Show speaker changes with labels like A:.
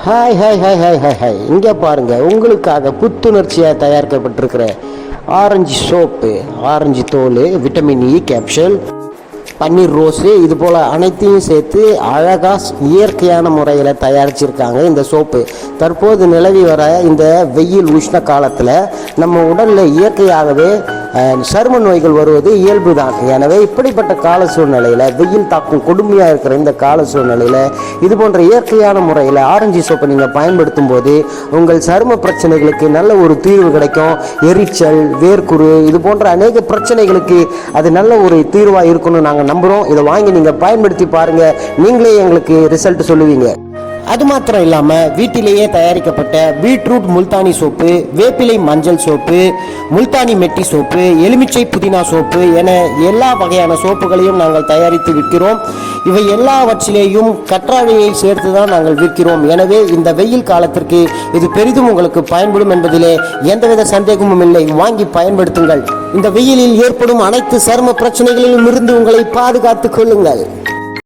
A: Hi hi hi hi hi hi இங்கே பாருங்கள், உங்களுக்காக புத்துணர்ச்சியாக தயாரிக்கப்பட்டிருக்கிற ஆரஞ்சு சோப்பு, ஆரஞ்சு தோல், விட்டமின் இ கேப்சூல், பன்னீர் ரோஸு, இது போல் அனைத்தையும் சேர்த்து அழகாக இயற்கையான முறையில் தயாரிச்சிருக்காங்க இந்த சோப்பு. தற்போது நிலவி வர இந்த வெயில் உஷ்ண காலத்தில் நம்ம உடலில் இயற்கையாகவே சரும நோய்கள் வருவது இயல்பு தான். எனவே இப்படிப்பட்ட கால சூழ்நிலையில், வெயில் தாக்கும் கொடுமையாக இருக்கிற இந்த கால சூழ்நிலையில் இது போன்ற இயற்கையான முறையில் ஆரஞ்சு சோப்பை நீங்கள் பயன்படுத்தும் போது உங்கள் சரும பிரச்சனைகளுக்கு நல்ல ஒரு தீர்வு கிடைக்கும். எரிச்சல், வேர்க்குரு, இது போன்ற அநேக பிரச்சனைகளுக்கு அது நல்ல ஒரு தீர்வாக இருக்குன்னு நாங்கள் நம்புகிறோம். இதை வாங்கி நீங்கள் பயன்படுத்தி பாருங்கள், நீங்களே எங்களுக்கு ரிசல்ட் சொல்லுவீங்க. அது மாத்திரம் இல்லாமல் வீட்டிலேயே தயாரிக்கப்பட்ட பீட்ரூட் முல்தானி சோப்பு, வேப்பிலை மஞ்சள் சோப்பு, முல்தானி மெட்டி சோப்பு, எலுமிச்சை புதினா சோப்பு என எல்லா வகையான சோப்புகளையும் நாங்கள் தயாரித்து விற்கிறோம். இவை எல்லாவற்றிலேயும் கற்றாழையை சேர்த்து தான் நாங்கள் விற்கிறோம். எனவே இந்த வெயில் காலத்திற்கு இது பெரிதும் உங்களுக்கு பயன்படும் என்பதிலே எந்தவித சந்தேகமும் இல்லை. வாங்கி பயன்படுத்துங்கள். இந்த வெயிலில் ஏற்படும் அனைத்து சரும பிரச்சனைகளிலும் இருந்து உங்களை பாதுகாத்துக் கொள்ளுங்கள்.